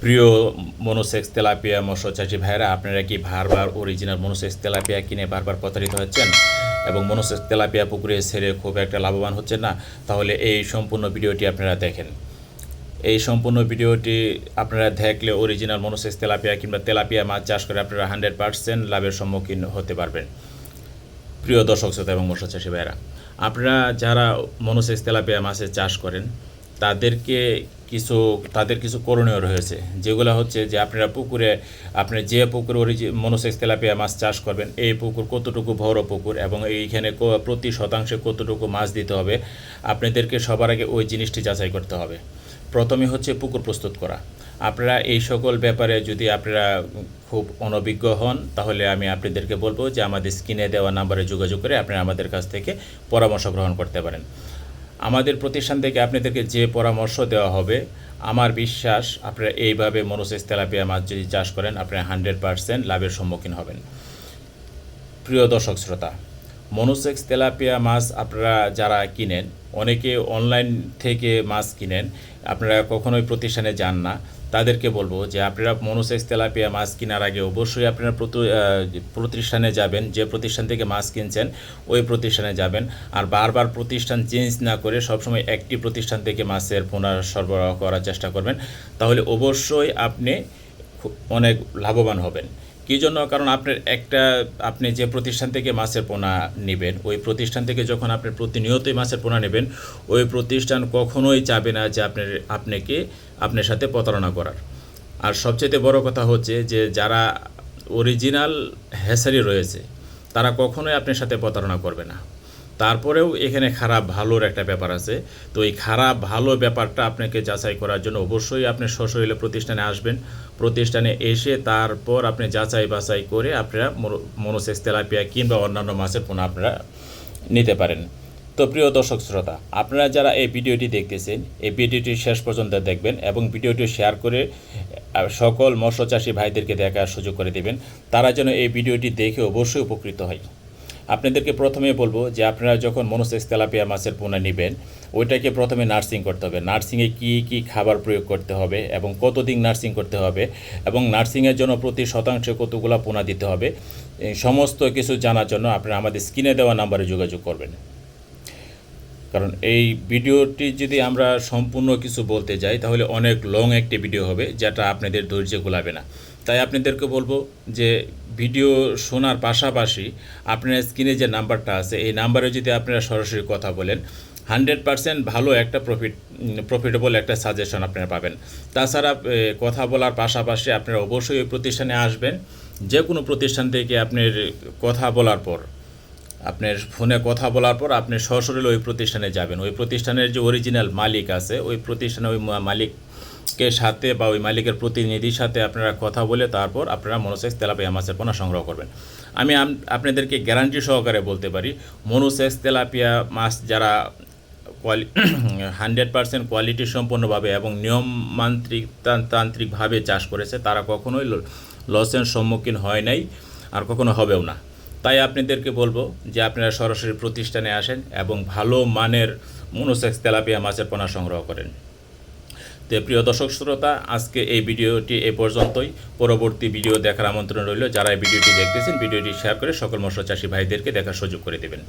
প্রিয় monosex tilapia মৎস্যচাষী ভাইরা, আপনারা কি বারবার অরিজিনাল মনোসেক্স তেলাপিয়া কিনে বারবার প্রতারিত হচ্ছেন এবং মনোসেক্স তেলাপিয়া পুকুরে ছেড়ে খুব একটা লাভবান হচ্ছেন না? তাহলে এই সম্পূর্ণ ভিডিওটি আপনারা দেখেন। এই সম্পূর্ণ ভিডিওটি আপনারা দেখলে অরিজিনাল মনোসেক্স তেলাপিয়া কিংবা তেলাপিয়া মাছ চাষ করে আপনারা 100% লাভের সম্মুখীন হতে পারবেন। প্রিয় দর্শক শ্রোতা এবং মৎস্যচাষী ভাইরা, আপনারা যারা মনোসেক্স তেলাপিয়া মাছের চাষ করেন তাদের কিছু করণীয় রয়েছে, যেগুলো হচ্ছে যে আপনারা যে পুকুরে মনোসেক্স তেলাপিয়া মাছ চাষ করবেন, এই পুকুর কতটুকু বড় পুকুর এবং এইখানে প্রতি শতাংশে কতটুকু মাছ দিতে হবে, আপনাদেরকে সবার আগে ওই জিনিসটি যাচাই করতে হবে। প্রথমে হচ্ছে পুকুর প্রস্তুত করা। আপনারা এই সকল ব্যাপারে যদি আপনারা খুব অনভিজ্ঞ হন, তাহলে আমি আপনাদেরকে বলবো যে আমাদের স্ক্রিনে দেওয়া নাম্বারে যোগাযোগ করে আপনারা আমাদের কাছ থেকে পরামর্শ গ্রহণ করতে পারেন। আমাদের প্রতিষ্ঠান থেকে আপনাদেরকে যে পরামর্শ দেওয়া হবে, আমার বিশ্বাস আপনারা এইভাবে মনোসেক্স তেলাপিয়া মাছ যদি চাষ করেন আপনারা 100% লাভের সম্মুখীন হবেন। প্রিয় দর্শক শ্রোতা, মনোসেক্স তেলাপিয়া মাছ আপনারা যারা কিনেন, অনেকে অনলাইন থেকে মাছ কিনেন, আপনারা কখনোই প্রতিষ্ঠানে যান না, তাদেরকে বলবো যে আপনারা মনোসেক্স তেলাপিয়া মাছ কেনার আগে অবশ্যই আপনারা প্রতিষ্ঠানে যাবেন। যে প্রতিষ্ঠান থেকে মাছ কিনছেন ওই প্রতিষ্ঠানে যাবেন, আর বারবার প্রতিষ্ঠান চেঞ্জ না করে সবসময় একটি প্রতিষ্ঠান থেকে মাছের পোনা সরবরাহ করার চেষ্টা করবেন, তাহলে অবশ্যই আপনি অনেক লাভবান হবেন। কী জন্য? কারণ আপনি যে প্রতিষ্ঠান থেকে মাছের পোনা নেবেন, ওই প্রতিষ্ঠান থেকে যখন আপনি প্রতিনিয়তই মাছের পোনা নেবেন, ওই প্রতিষ্ঠান কখনোই চাবে না যে আপনার সাথে প্রতারণা করার। আর সবচেয়ে বড় কথা হচ্ছে যে যারা অরিজিনাল হ্যাচারি রয়েছে তারা কখনোই আপনার সাথে প্রতারণা করবে না। তারপরেও এখানে খারাপ ভালোর একটা ব্যাপার আছে। তো এই খারাপ ভালো ব্যাপারটা আপনাকে যাচাই করার জন্য অবশ্যই আপনি সশরীরে প্রতিষ্ঠানে আসবেন। প্রতিষ্ঠানে এসে তারপর আপনি যাচাই বাছাই করে আপনারা মনোসেক্স তেলাপিয়া কিংবা অন্যান্য মাছের পোনা আপনারা নিতে পারেন। তো প্রিয় দর্শক শ্রোতা, আপনারা যারা এই ভিডিওটি দেখতেছেন, এই ভিডিওটি শেষ পর্যন্ত দেখবেন এবং ভিডিওটি শেয়ার করে সকল মৎস্যচাষী ভাইদেরকে দেখার সুযোগ করে দেবেন, তারা যেন এই ভিডিওটি দেখে অবশ্যই উপকৃত হয়। আপনাদেরকে প্রথমে বলবো যে আপনারা যখন মনোসেক্স তেলাপিয়া মাছের পোনা নেবেন, ওইটাকে প্রথমে নার্সিং করতে হবে। নার্সিংয়ে কী খাবার প্রয়োগ করতে হবে এবং কতদিন নার্সিং করতে হবে এবং নার্সিংয়ের জন্য প্রতি শতাংশে কতগুলো পোনা দিতে হবে, সমস্ত কিছু জানার জন্য আপনারা আমাদের স্ক্রিনে দেওয়া নাম্বারে যোগাযোগ করবেন। কারণ এই ভিডিওটি যদি আমরা সম্পূর্ণ কিছু বলতে যাই তাহলে অনেক লং একটি ভিডিও হবে, যেটা আপনাদের ধৈর্য কুলাবে না। তাই আপনাদেরকে বলবো যে ভিডিও শোনার পাশাপাশি আপনার স্ক্রিনে যে নাম্বারটা আছে, এই নাম্বারে যদি আপনারা সরাসরি কথা বলেন, 100% ভালো একটা প্রফিটেবল একটা সাজেশন আপনারা পাবেন। তাছাড়া কথা বলার পাশাপাশি আপনারা অবশ্যই ওই প্রতিষ্ঠানে আসবেন। যে কোনো প্রতিষ্ঠান থেকে আপনার ফোনে কথা বলার পর আপনি সরাসরি ওই প্রতিষ্ঠানে যাবেন। ওই প্রতিষ্ঠানের যে অরিজিনাল মালিক আছে, ওই প্রতিষ্ঠানে ওই মালিকের সাথে বা ওই মালিকের প্রতিনিধির সাথে আপনারা কথা বলে তারপর আপনারা মনোসেক্স তেলাপিয়া মাছের পোনা সংগ্রহ করবেন। আমি আপনাদেরকে গ্যারান্টি সহকারে বলতে পারি, মনোসেক্স তেলাপিয়া মাছ যারা 100% কোয়ালিটি সম্পন্নভাবে এবং তান্ত্রিকভাবে চাষ করেছে, তারা কখনোই লসের সম্মুখীন হয় নাই আর কখনো হবেও না। তাই আপনাদেরকে বলবো যে আপনারা সরাসরি প্রতিষ্ঠানে আসেন এবং ভালো মানের মনোসেক্স তেলাপিয়া মাছের পোনা সংগ্রহ করেন। তো প্রিয় দর্শক শ্রোতা, আজকে এই ভিডিওটি এ পর্যন্তই। পরবর্তী ভিডিও দেখার আমন্ত্রণ রইল। যারা এই ভিডিওটি দেখতেছেন, ভিডিওটি শেয়ার করে সকল মৎস্যচাষী ভাইদেরকে দেখার সুযোগ করে দেবেন।